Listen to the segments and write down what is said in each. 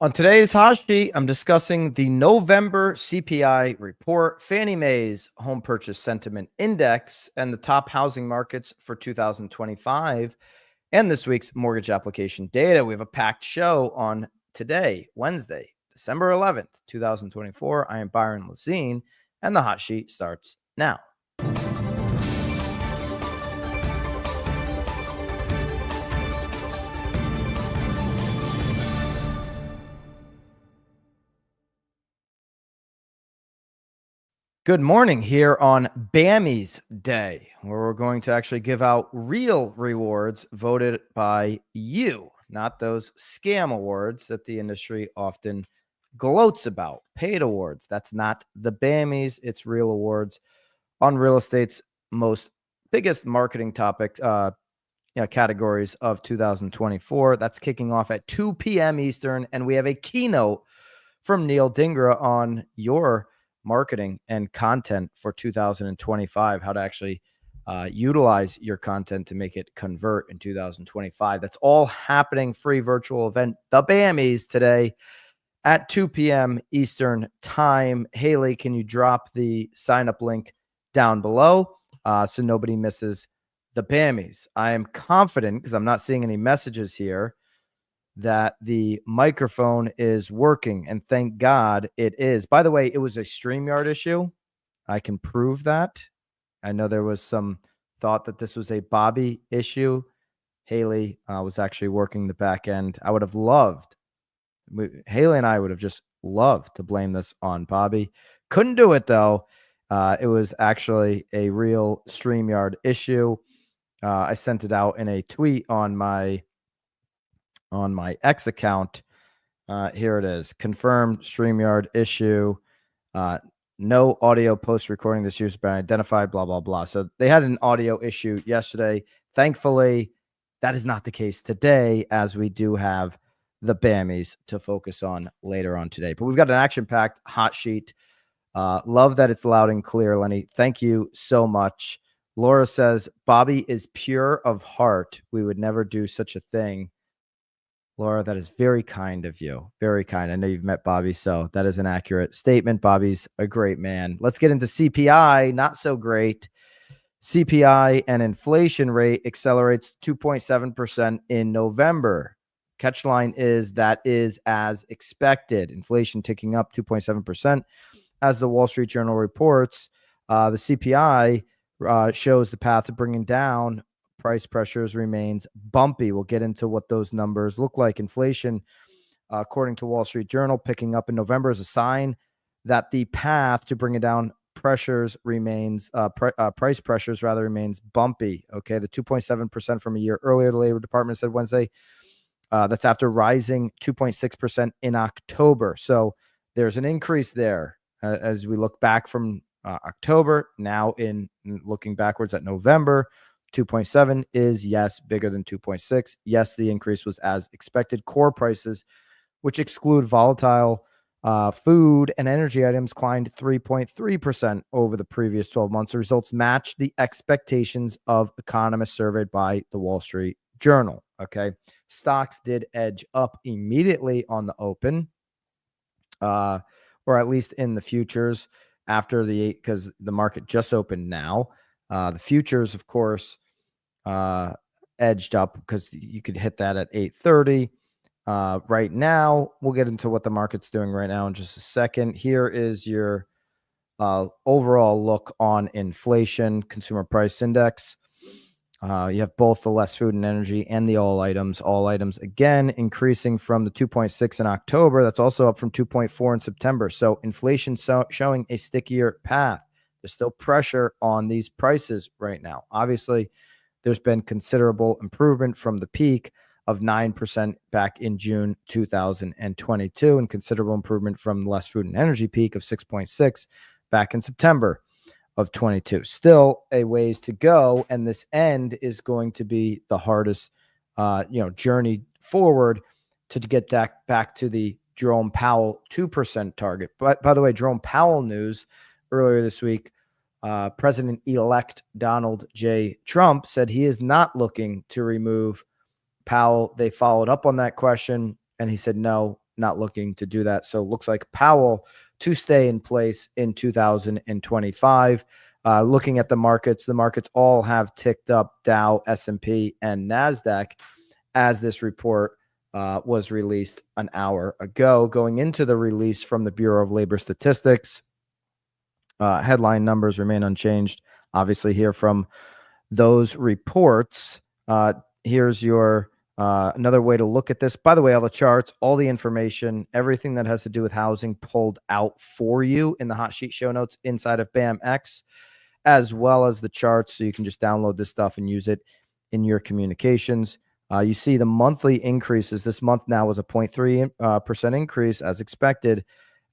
On today's Hashi, I'm discussing the November CPI report, Fannie Mae's home purchase sentiment index, and the top housing markets for 2025, and this week's mortgage application data. We have a packed show on today, Wednesday, December 11th, 2024. I am Byron Lazine, and the hot sheet starts now. Good morning here on Bammy's Day, where we're going to actually give out real rewards voted by you, not those scam awards that the industry often gloats about. Paid awards. That's not the Bammys. It's real awards on real estate's most biggest marketing topic categories of 2024. That's kicking off at 2 p.m. Eastern, and we have a keynote from Neil Dingra on your marketing and content for 2025, how to actually utilize your content to make it convert in 2025. That's all happening. Free virtual event, the Bammys, today at 2 p.m. Eastern time. Haley, can you drop the sign up link down below so nobody misses the Bammys? I am confident, because I'm not seeing any messages here, that the microphone is working, and thank God it is. By the way, it was a StreamYard issue. I can prove that. I know there was some thought that this was a Bobby issue. Haley was actually working the back end. I would have loved, Haley and I would have just loved to blame this on Bobby. Couldn't do it, though. It was actually a real StreamYard issue. I sent it out in a tweet on my X account. Here it is. Confirmed StreamYard issue. No audio post recording this user been identified, blah, blah, blah. So they had an audio issue yesterday. Thankfully, that is not the case today, as we do have the Bammys to focus on later on today. But we've got an action-packed hot sheet. Love that it's loud and clear, Lenny. Thank you so much. Laura says, Bobby is pure of heart. We would never do such a thing. Laura, that is very kind of you. Very kind. I know you've met Bobby, so that is an accurate statement. Bobby's a great man. Let's get into CPI. Not so great. CPI and inflation rate accelerates 2.7% in November. Catchline is that is as expected. Inflation ticking up 2.7%. As the Wall Street Journal reports, the CPI shows the path to bringing down price pressures remains bumpy. We'll get into what those numbers look like. Inflation, according to Wall Street Journal, picking up in November is a sign that the path to bringing down pressures remains, price pressures rather, remains bumpy. Okay, the 2.7% from a year earlier, the Labor Department said Wednesday. That's after rising 2.6% in October. So there's an increase there as we look back from October. Now in looking backwards at November, 2.7 is, yes, bigger than 2.6. Yes, the increase was as expected. Core prices, which exclude volatile food and energy items, climbed 3.3% over the previous 12 months. The results matched the expectations of economists surveyed by the Wall Street Journal. Okay. Stocks did edge up immediately on the open, or at least in the futures after because the market just opened now. The futures, of course, edged up because you could hit that at 8:30. Right now, we'll get into what the market's doing right now in just a second. Here is your overall look on inflation, consumer price index. You have both the less food and energy and the all items. All items, again, increasing from the 2.6 in October. That's also up from 2.4 in September. So inflation showing a stickier path. There's still pressure on these prices right now. Obviously, there's been considerable improvement from the peak of 9% back in June 2022, and considerable improvement from the less food and energy peak of 6.6 back in September of 22. Still a ways to go, and this end is going to be the hardest journey forward to get back to the Jerome Powell 2% target. But by the way, Jerome Powell news earlier this week, President-elect Donald J. Trump said he is not looking to remove Powell. They followed up on that question, and he said, no, not looking to do that. So it looks like Powell to stay in place in 2025. Looking at the markets all have ticked up: Dow, S&P, and NASDAQ as this report was released an hour ago. Going into the release from the Bureau of Labor Statistics, headline numbers remain unchanged. Obviously, here from those reports. Here's your another way to look at this. By the way, all the charts, all the information, everything that has to do with housing pulled out for you in the hot sheet show notes inside of BAMX, as well as the charts. So you can just download this stuff and use it in your communications. You see the monthly increases. This month now was a 0.3% increase as expected,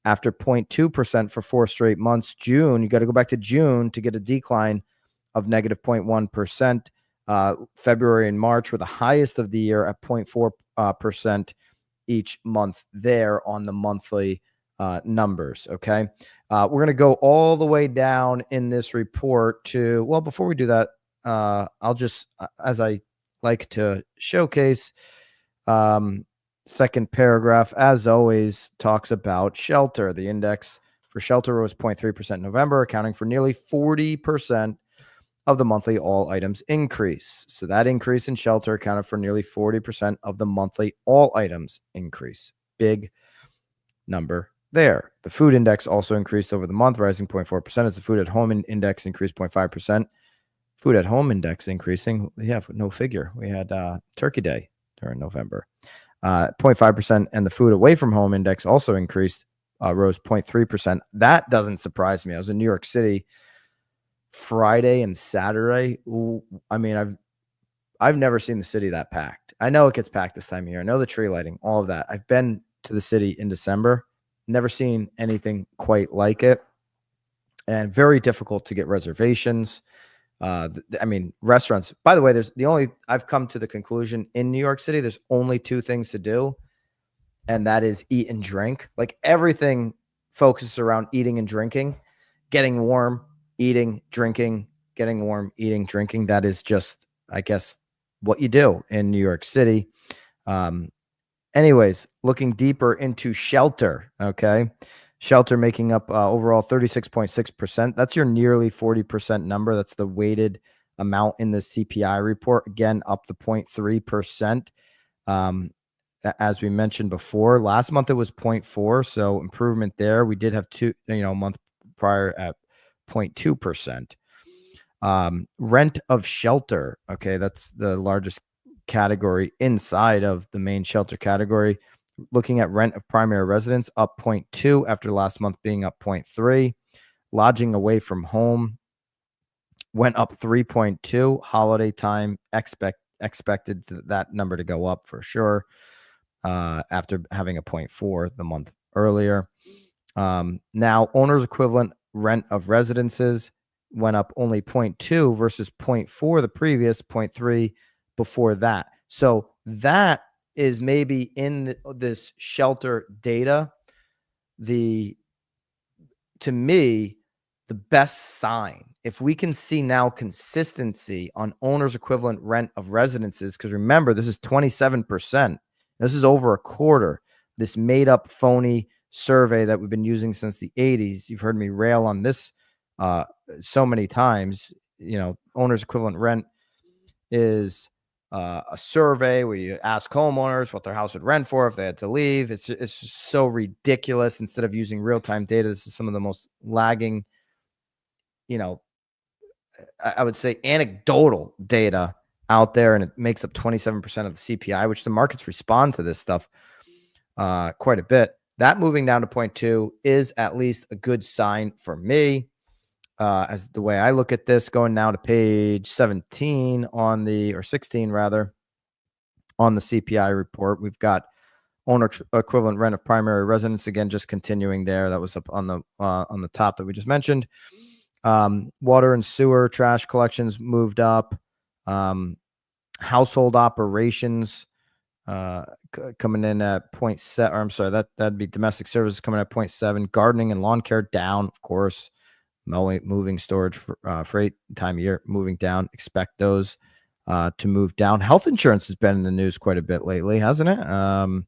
after 0.2% for 4 straight months. June, you got to go back to June to get a decline of negative 0.1%. February and March were the highest of the year at 0.4% each month there on the monthly numbers. Okay. We're going to go all the way down in this report to, well, before we do that, I'll just, as I like to showcase, second paragraph, as always, talks about shelter. The index for shelter was 0.3% in November, accounting for nearly 40% of the monthly all items increase. So that increase in shelter accounted for nearly 40% of the monthly all items increase. Big number there. The food index also increased over the month, rising 0.4% as the food at home index increased 0.5%. Food at home index increasing. We have no figure. We had Turkey Day during November. 0.5%, and the food away from home index also increased, rose 0.3%. That doesn't surprise me. I was in New York City Friday and Saturday. I mean, I've never seen the city that packed. I know it gets packed this time of year. I know the tree lighting, all of that. I've been to the city in December, never seen anything quite like it, and very difficult to get reservations. I mean, restaurants, by the way, I've come to the conclusion in New York City, there's only 2 things to do, and that is eat and drink. Like everything focuses around eating and drinking, getting warm, eating, drinking, getting warm, eating, drinking. That is just, I guess, what you do in New York City. Anyways, looking deeper into shelter. Okay. Shelter making up overall 36.6%. That's your nearly 40% number. That's the weighted amount in the CPI report. Again, up to 0.3%. As we mentioned before, last month it was 0.4%. So improvement there. We did have a month prior at 0.2%. Rent of shelter. Okay. That's the largest category inside of the main shelter category. Looking at rent of primary residence, up 0.2% after last month being up 0.3%. Lodging away from home went up 3.2%. Holiday time expected that number to go up for sure, after having a 0.4% the month earlier. Now owner's equivalent rent of residences went up only 0.2% versus 0.4% the previous, 0.3% before that. So that is maybe in this shelter data, to me, the best sign. If we can see now consistency on owner's equivalent rent of residences, because remember, this is 27%. This is over a quarter. This made up phony survey that we've been using since the 80s. You've heard me rail on this so many times. Owner's equivalent rent is a survey where you ask homeowners what their house would rent for if they had to leave. It's just so ridiculous. Instead of using real-time data, this is some of the most lagging, I would say anecdotal data out there, and it makes up 27% of the CPI, which the markets respond to this stuff quite a bit. That moving down to 0.2 is at least a good sign for me. As the way I look at this, going now to page 16 on the CPI report, we've got owner equivalent rent of primary residence. Again, just continuing there. That was up on the top that we just mentioned. Water and sewer, trash collections moved up. Household operations coming in at 0.7. Or I'm sorry, that'd be domestic services coming at 0.7. Gardening and lawn care down, of course. Moving, storage, freight, time of year moving down. Expect those to move down. Health insurance has been in the news quite a bit lately, hasn't it?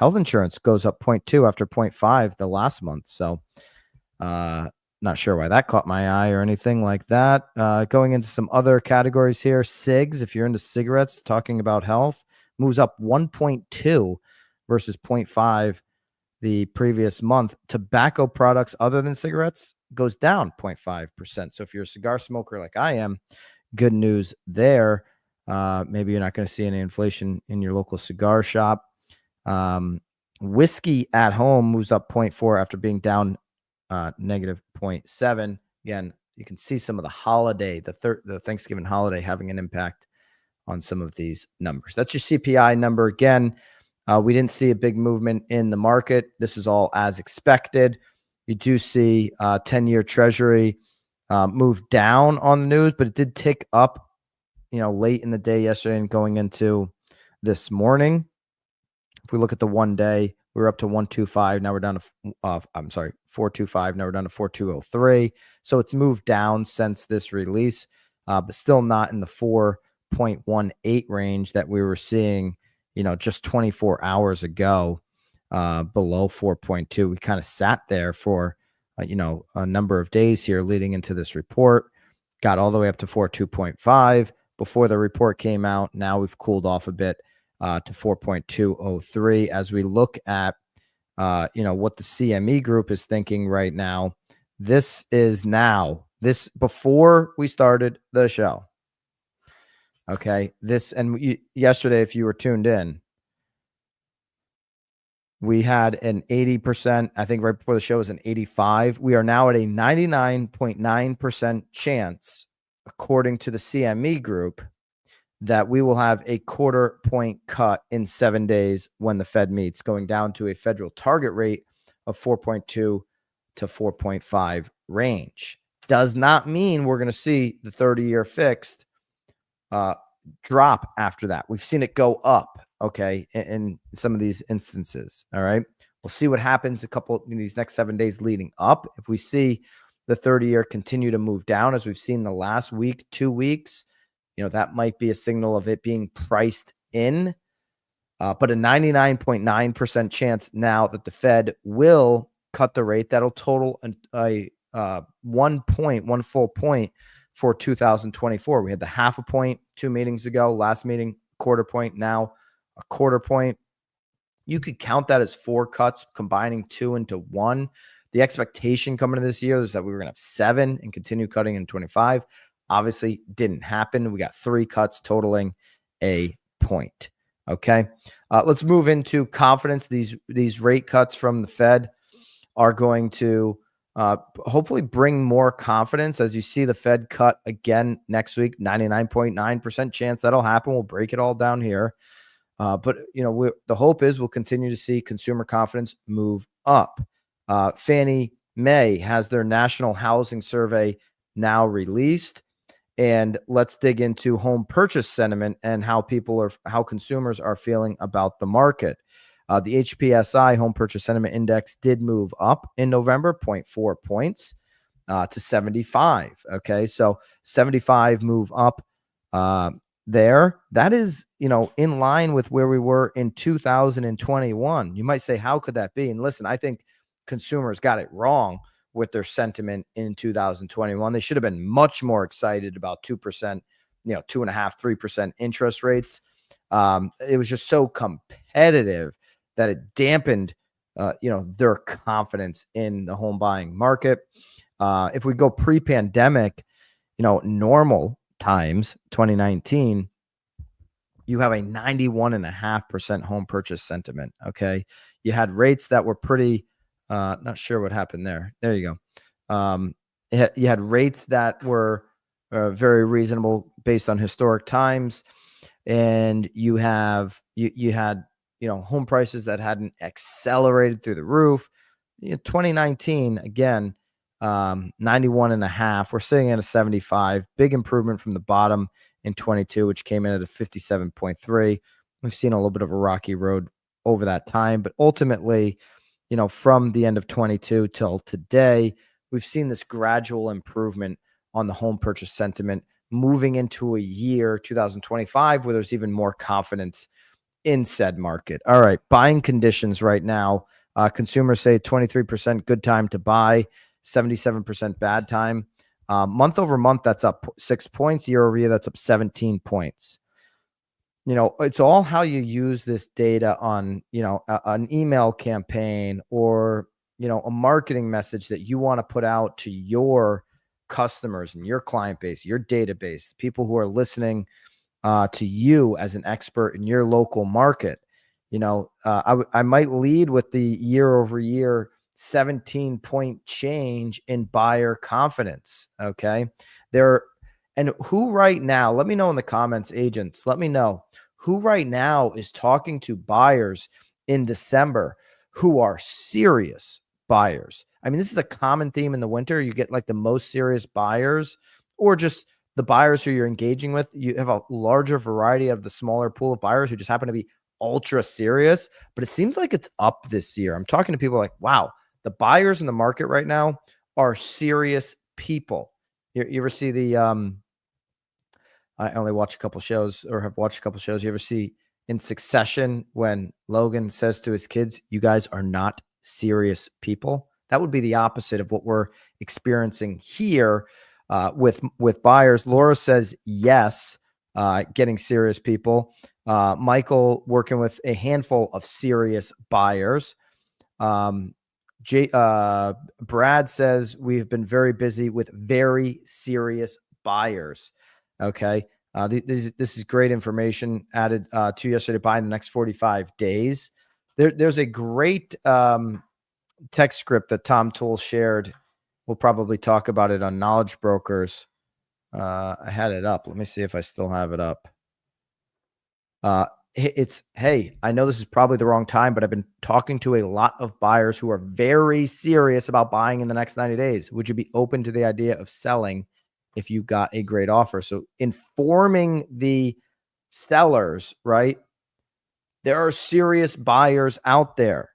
Health insurance goes up 0.2 after 0.5 the last month. So not sure why that caught my eye or anything like that. Going into some other categories here, cigs, if you're into cigarettes, talking about health, moves up 1.2 versus 0.5 the previous month. Tobacco products other than cigarettes goes down 0.5%. So if you're a cigar smoker like I am, good news there. Maybe you're not going to see any inflation in your local cigar shop. Whiskey at home moves up 0.4 after being down negative 0.7. Again, you can see some of the holiday, the Thanksgiving holiday having an impact on some of these numbers. That's your CPI number. Again, we didn't see a big movement in the market. This was all as expected. You do see 10-year Treasury move down on the news, but it did tick up, late in the day yesterday and going into this morning. If we look at the 1 day, we were up to 125. Now we're down to 425. Now we're down to 4203. So it's moved down since this release, but still not in the 4.18 range that we were seeing, just 24 hours ago, below 4.2. We kind of sat there for, a number of days here leading into this report, got all the way up to 42.5 before the report came out. Now we've cooled off a bit to 4.203. As we look at, what the CME group is thinking right now, this before we started the show. Okay. Yesterday, if you were tuned in, we had an 80%, I think right before the show was an 85. We are now at a 99.9% chance, according to the CME group, that we will have a 1/4 point cut in 7 days when the Fed meets, going down to a federal target rate of 4.2 to 4.5 range. Does not mean we're going to see the 30-year fixed drop after that. We've seen it go up, okay, in some of these instances. All right. We'll see what happens in these next 7 days leading up. If we see the 30-year continue to move down, as we've seen the last week, 2 weeks, that might be a signal of it being priced in. But a 99.9% chance now that the Fed will cut the rate. That'll total a 1 full point for 2024. We had the 0.5 point 2 meetings ago. Last meeting, 1/4 point. Now a 1/4 point. You could count that as 4 cuts, combining 2 into 1. The expectation coming into this year is that we were going to have 7 and continue cutting in 25. Obviously didn't happen. We got 3 cuts totaling a point. Okay. Let's move into confidence. These rate cuts from the Fed are going to hopefully bring more confidence. As you see the Fed cut again next week, 99.9% chance that'll happen. We'll break it all down here. But the hope is we'll continue to see consumer confidence move up. Fannie Mae has their national housing survey now released. And let's dig into home purchase sentiment and how consumers are feeling about the market. The HPSI home purchase sentiment index did move up in November, 0.4 points to 75. Okay. So 75 move up there. That is, in line with where we were in 2021. You might say, how could that be? And listen, I think consumers got it wrong with their sentiment in 2021. They should have been much more excited about 2%, 2.5%, 3% interest rates. It was just so competitive that it dampened, their confidence in the home buying market. If we go pre-pandemic, normal times, 2019, you have a 91.5% home purchase sentiment. Okay. You had rates that were pretty, not sure what happened there. There you go. You had rates that were very reasonable based on historic times. And you had, home prices that hadn't accelerated through the roof. 2019, again, 91.5. We're sitting at a 75. Big improvement from the bottom in 22, which came in at a 57.3. We've seen a little bit of a rocky road over that time, but ultimately, from the end of 22 till today, we've seen this gradual improvement on the home purchase sentiment moving into a year, 2025, where there's even more confidence in said market. All right, buying conditions right now. Consumers say 23% good time to buy, 77% bad time. Month over month, that's up 6 points. Year over year, that's up 17 points. It's all how you use this data on, an email campaign or, a marketing message that you want to put out to your customers and your client base, your database, people who are listening to you as an expert in your local market. I might lead with the year over year 17-point change in buyer confidence. Okay. And who right now, let me know in the comments, agents, let me know who right now is talking to buyers in December who are serious buyers. I mean, this is a common theme in the winter. You get like the most serious buyers, or just the buyers who you're engaging with. You have a larger variety of the smaller pool of buyers who just happen to be ultra serious, but it seems like it's up this year. I'm talking to people like, wow, the buyers in the market right now are serious people. You ever see the, I only watch a couple shows or have watched a couple shows. You ever see in Succession when Logan says to his kids, you guys are not serious people? That would be the opposite of what we're experiencing here with buyers. Laura says yes, getting serious people. Michael working with a handful of serious buyers. Brad says we've been very busy with very serious buyers. Okay. This is great information added to yesterday. Buy in the next 45 days. There's a great text script that Tom Toole shared. We'll probably talk about it on Knowledge Brokers. I had it up. Let me see if I still have it up. Hey, I know this is probably the wrong time, but I've been talking to a lot of buyers who are very serious about buying in the next 90 days. Would you be open to the idea of selling if you got a great offer? So informing the sellers, right? There are serious buyers out there.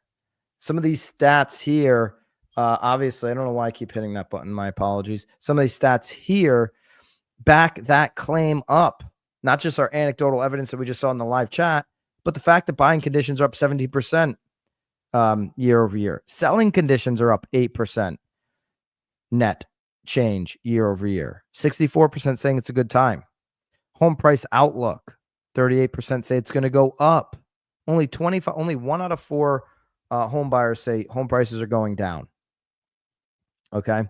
Some of these stats here, obviously, I don't know why I keep hitting that button. My apologies. Some of these stats here back that claim up. Not just our anecdotal evidence that we just saw in the live chat, but the fact that buying conditions are up 70% year over year. Selling conditions are up 8% net change year over year. 64% saying it's a good time. Home price outlook, 38% say it's going to go up. Only 1 out of 4 home buyers say home prices are going down. Okay.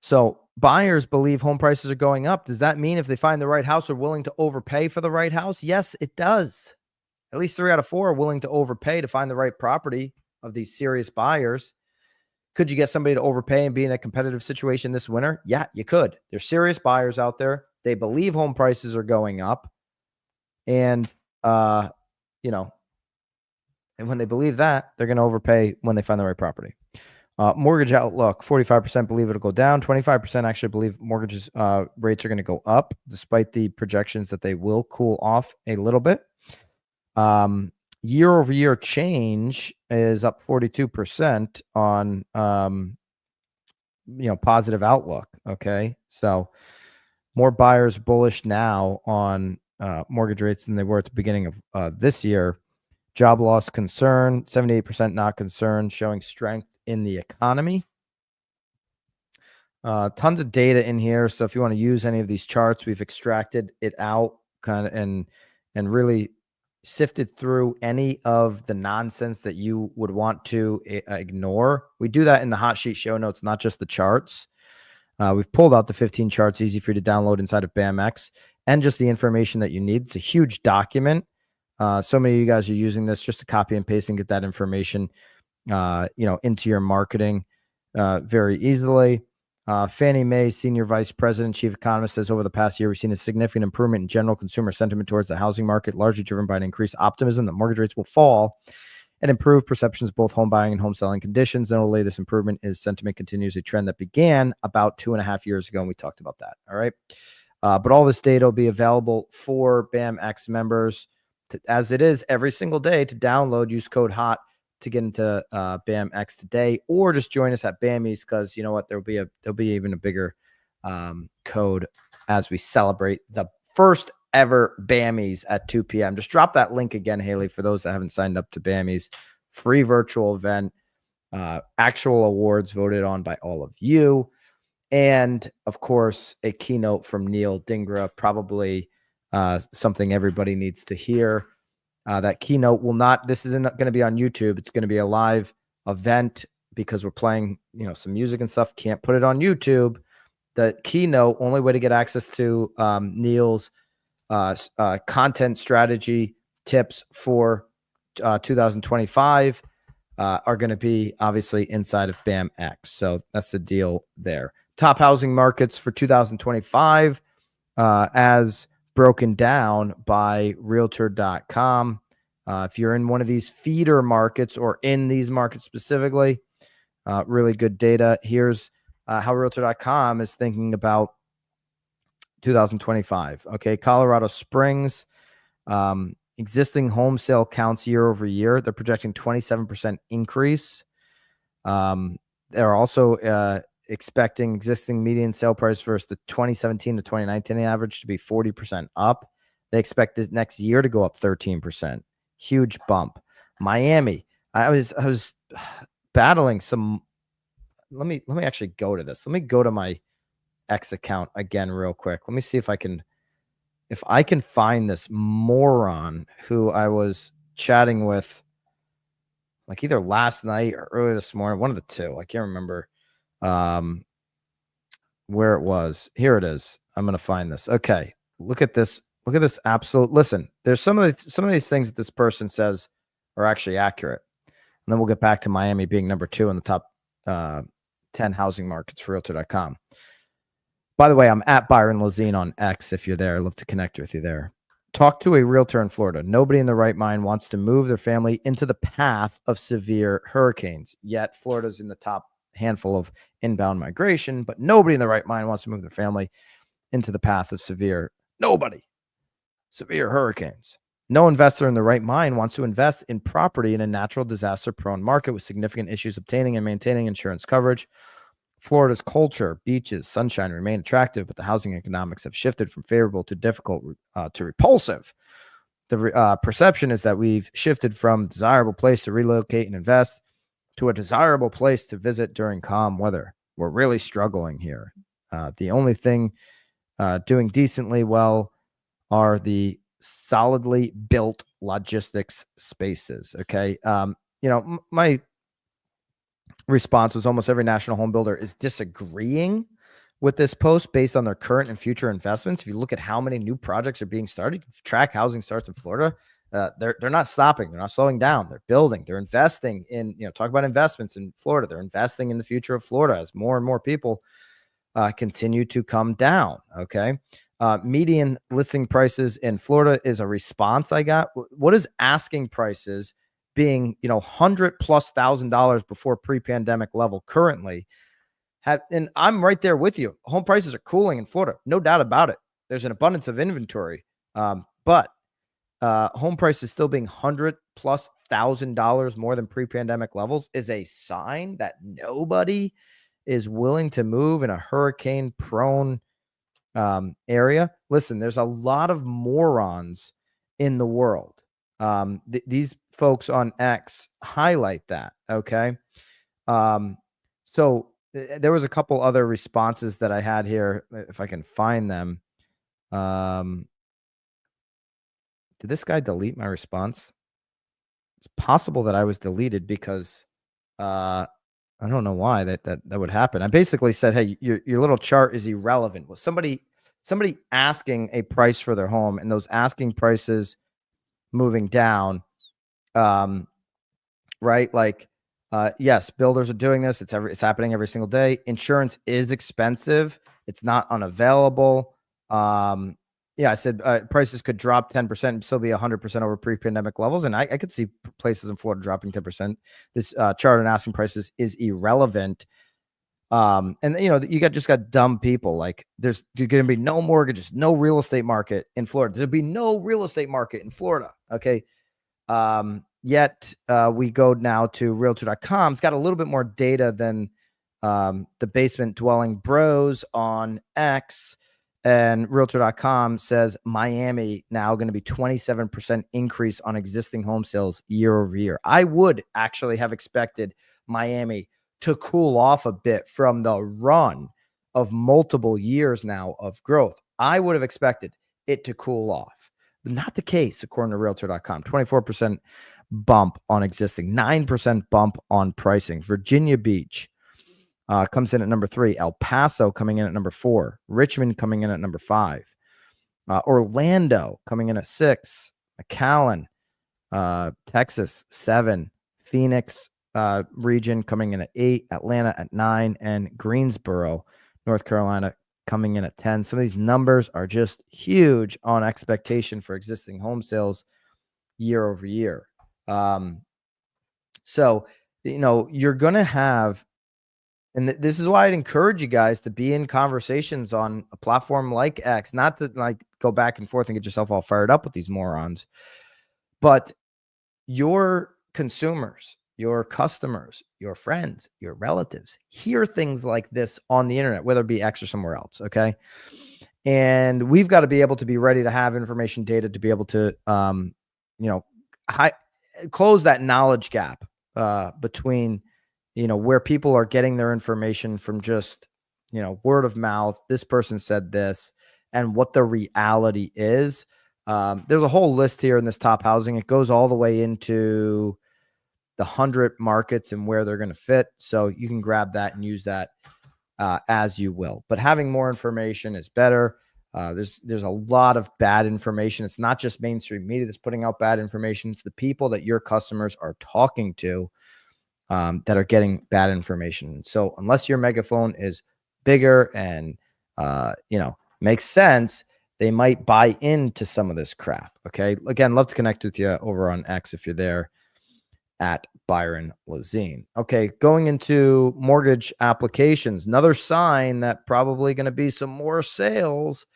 So buyers believe home prices are going up. Does that mean if they find the right house, are willing to overpay for the right house? Yes, it does. At least 3 out of 4 are willing to overpay to find the right property of these serious buyers. Could you get somebody to overpay and be in a competitive situation this winter? Yeah, you could. There's serious buyers out there. They believe home prices are going up. And, and when they believe that, they're going to overpay when they find the right property. Mortgage outlook, 45% believe it'll go down. 25% actually believe mortgages rates are going to go up, despite the projections that they will cool off a little bit. Year over year change is up 42% on, positive outlook. Okay. So more buyers bullish now on mortgage rates than they were at the beginning of this year. Job loss concern, 78% not concerned, showing strength in the economy. Tons of data in here. So if you want to use any of these charts, we've extracted it out kind of and really sifted through any of the nonsense that you would want to ignore. We do that in the hot sheet show notes, not just the charts. We've pulled out the 15 charts, easy for you to download inside of BAMX, and just the information that you need. It's a huge document. So many of you guys are using this just to copy and paste and get that information, into your marketing very easily. Fannie Mae Senior Vice President, Chief Economist says over the past year, we've seen a significant improvement in general consumer sentiment towards the housing market, largely driven by an increased optimism that mortgage rates will fall and improve perceptions of both home buying and home selling conditions. Notably, this improvement is sentiment continues a trend that began about 2.5 years ago, and we talked about that. All right. But all this data will be available for BAMX members, as it is every single day, to download. Use code HOT to get into BAMX today, or just join us at BAMI's, because you know what, there'll be even a bigger code as we celebrate the first ever Bammies at 2 p.m. Just drop that link again, Haley, for those that haven't signed up to Bammies. Free virtual event, actual awards voted on by all of you. And of course, a keynote from Neil Dingra, probably something everybody needs to hear. That keynote will not, this isn't going to be on YouTube. It's going to be a live event because we're playing, some music and stuff. Can't put it on YouTube. The keynote, only way to get access to Neil's content strategy tips for 2025 are going to be obviously inside of BAMX. So that's the deal there. Top housing markets for 2025 as broken down by realtor.com. If you're in one of these feeder markets or in these markets specifically, really good data. Here's how realtor.com is thinking about 2025. Okay, Colorado Springs, existing home sale counts year over year. They're projecting 27% increase. They're also expecting existing median sale price versus the 2017 to 2019 average to be 40% up. They expect this next year to go up 13%. Huge bump. Miami, I was battling some. Let me actually go to this. Let me go to my X account again real quick. Let me see if I can find this moron who I was chatting with like either last night or early this morning, one of the two. I can't remember where it was. Here it is. I'm going to find this. Okay. Look at this. Look at this absolute. Listen, there's some of these things that this person says are actually accurate. And then we'll get back to Miami being number 2 in the top 10 housing markets for realtor.com. By the way, I'm at Byron Lazine on X. If you're there, I'd love to connect with you there. Talk to a realtor in Florida. Nobody in their right mind wants to move their family into the path of severe hurricanes. Yet Florida's in the top handful of inbound migration, but nobody in their right mind wants to move their family into the path of severe hurricanes. No investor in the right mind wants to invest in property in a natural disaster-prone market with significant issues obtaining and maintaining insurance coverage. Florida's culture, beaches, sunshine remain attractive, but the housing economics have shifted from favorable to difficult to repulsive. The perception is that we've shifted from desirable place to relocate and invest to a desirable place to visit during calm weather. We're really struggling here. The only thing doing decently well are the solidly built logistics spaces. Okay. My response was almost every national home builder is disagreeing with this post based on their current and future investments. If you look at how many new projects are being started, track housing starts in Florida, they're not stopping. They're not slowing down. They're building. They're investing in, talk about investments in Florida. They're investing in the future of Florida as more and more people continue to come down. Okay. Median listing prices in Florida is a response I got. What is asking prices being, $100,000+ before pre-pandemic level currently and I'm right there with you. Home prices are cooling in Florida. No doubt about it. There's an abundance of inventory. But home prices still being $100,000+ more than pre-pandemic levels is a sign that nobody is willing to move in a hurricane prone area. Listen, there's a lot of morons in the world. These folks on X highlight that. Okay. So there was a couple other responses that I had here. If I can find them. Did this guy delete my response? It's possible that I was deleted because I don't know why that would happen. I basically said, hey, your little chart is irrelevant. Was somebody asking a price for their home and those asking prices moving down, right? Like, yes, builders are doing this. It's happening every single day. Insurance is expensive. It's not unavailable. I said prices could drop 10% and still be 100% over pre-pandemic levels. And I could see places in Florida dropping 10%. This chart on asking prices is irrelevant. And you just got dumb people. Like there's going to be no mortgages, no real estate market in Florida. There'll be no real estate market in Florida. Okay. Yet we go now to realtor.com. It's got a little bit more data than the basement dwelling bros on X. And Realtor.com says Miami now going to be 27% increase on existing home sales year over year. I would actually have expected Miami to cool off a bit from the run of multiple years now of growth. I would have expected it to cool off, but not the case, according to Realtor.com. 24% bump on existing, 9% bump on pricing. Virginia Beach comes in at number 3. El Paso coming in at number 4. Richmond coming in at number 5. Orlando coming in at 6. McAllen, Texas, 7. Phoenix region coming in at 8. Atlanta at 9. And Greensboro, North Carolina, coming in at 10. Some of these numbers are just huge on expectation for existing home sales year over year. So, you're going to have, and this is why I'd encourage you guys to be in conversations on a platform like X, not to like go back and forth and get yourself all fired up with these morons, but your consumers, your customers, your friends, your relatives hear things like this on the internet, whether it be X or somewhere else. Okay. And we've got to be able to be ready to have information data to be able to, close that knowledge gap between, where people are getting their information from just, word of mouth. This person said this, and what the reality is. There's a whole list here in this top housing. It goes all the way into the 100 markets and where they're going to fit. So you can grab that and use that as you will. But having more information is better. There's a lot of bad information. It's not just mainstream media that's putting out bad information. It's the people that your customers are talking to that are getting bad information. So unless your megaphone is bigger and, makes sense, they might buy into some of this crap. Okay. Again, love to connect with you over on X if you're there at Byron Lazine. Okay. Going into mortgage applications, another sign that probably going to be some more sales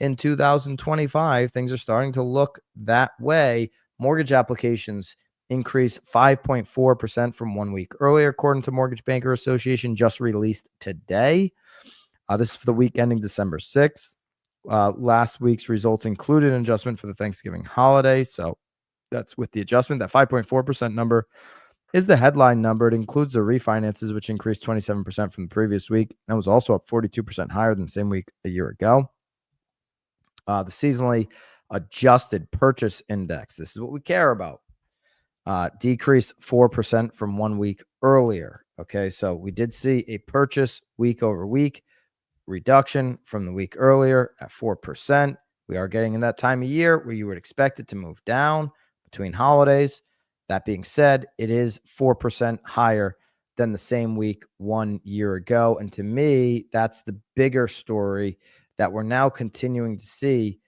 in 2025. Things are starting to look that way. Mortgage applications increased 5.4% from 1 week earlier, according to Mortgage Banker Association, just released today. This is for the week ending December 6th. Last week's results included an adjustment for the Thanksgiving holiday. So that's with the adjustment. That 5.4% number is the headline number. It includes the refinances, which increased 27% from the previous week. That was also up 42% higher than the same week a year ago. The seasonally adjusted purchase index, this is what we care about, decreased 4% from 1 week earlier. Okay, so we did see a purchase week over week reduction from the week earlier at 4%. We are getting in that time of year where you would expect it to move down between holidays. That being said, it is 4% higher than the same week 1 year ago. And to me, that's the bigger story that we're now continuing to see,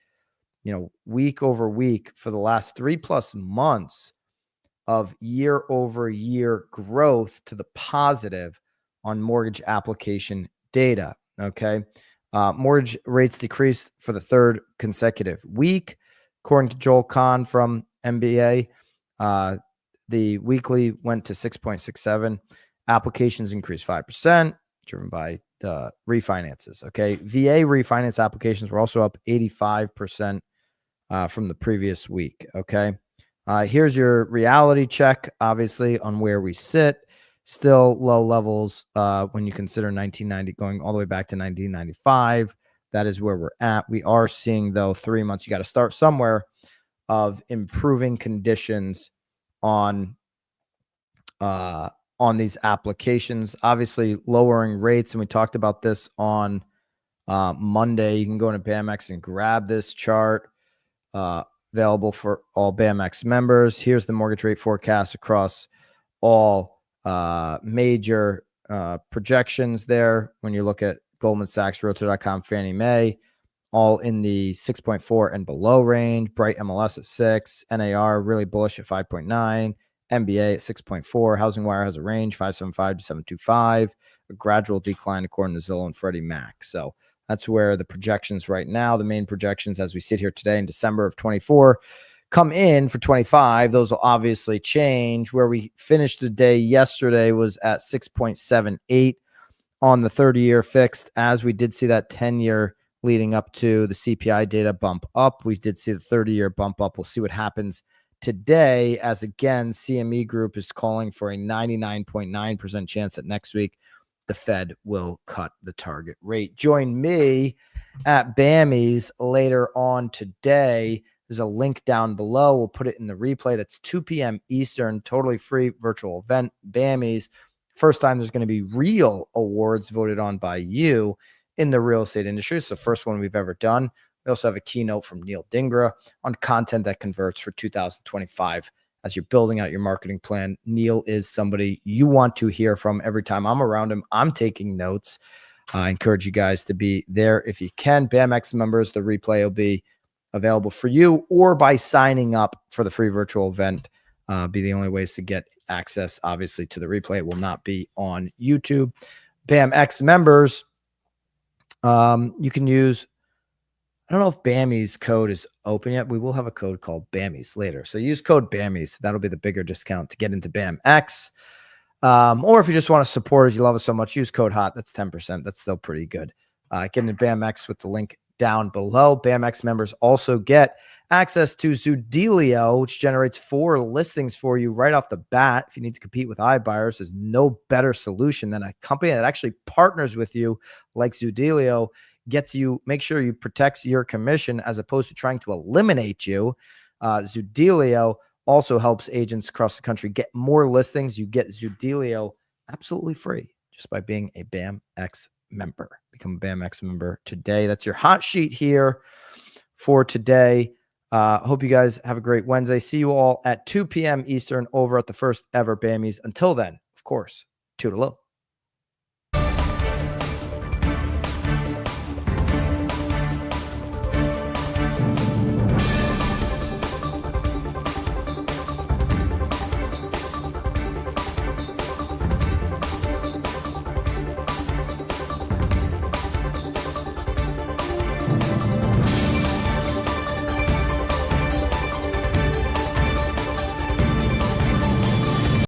week over week for the last 3+ months of year over year growth to the positive on mortgage application data. Okay. Mortgage rates decreased for the third consecutive week. According to Joel Kahn from MBA, the weekly went to 6.67. Applications increased 5%, driven by refinances. Okay. VA refinance applications were also up 85% from the previous week. Okay. Here's your reality check, obviously, on where we sit. Still low levels when you consider 1990 going all the way back to 1995. That is where we're at. We are seeing, though, 3 months. You got to start somewhere of improving conditions on these applications. Obviously, lowering rates, and we talked about this on Monday. You can go into BAMX and grab this chart. Available for all BAMX members. Here's the mortgage rate forecast across all major projections there. When you look at Goldman Sachs, Realtor.com, Fannie Mae, all in the 6.4 and below range. Bright MLS at 6. NAR really bullish at 5.9. MBA at 6.4. Housing Wire has a range 575 to 725. A gradual decline according to Zillow and Freddie Mac. So that's where the projections right now, the main projections as we sit here today in December of 24, come in for 25. Those will obviously change. Where we finished the day yesterday was at 6.78 on the 30-year fixed, as we did see that 10-year leading up to the CPI data bump up. We did see the 30-year bump up. We'll see what happens today, as again, CME Group is calling for a 99.9% chance that next week the Fed will cut the target rate. Join me at BAMI's later on today. There's a link down below. We'll put it in the replay. That's 2 p.m. Eastern, totally free virtual event. BAMI's. First time there's going to be real awards voted on by you in the real estate industry. It's the first one we've ever done. We also have a keynote from Neil Dingra on content that converts for 2025. As you're building out your marketing plan, Neil is somebody you want to hear from. Every time I'm around him, I'm taking notes. I encourage you guys to be there if you can. BAMX members, the replay will be available for you, or by signing up for the free virtual event. Be the only ways to get access, obviously, to the replay. It will not be on YouTube. BAMX members, you can use, I don't know if BAMI's code is open yet. We will have a code called BAMI's later. So use code BAMI's. That'll be the bigger discount to get into BAMX. Or if you just want to support us, you love us so much, use code HOT. That's 10%. That's still pretty good. Get into BAMX with the link down below. BAMX members also get access to Zoodealio, which generates 4 listings for you right off the bat. If you need to compete with iBuyers, there's no better solution than a company that actually partners with you like Zoodealio. Gets you, make sure you protects your commission as opposed to trying to eliminate you. Zoodealio also helps agents across the country get more listings. You get Zoodealio absolutely free just by being a BAMX member. Become a BAMX member today. That's your hot sheet here for today. Hope you guys have a great Wednesday. See you all at 2 p.m. Eastern over at the first ever BAMI's. Until then, of course, toodaloo.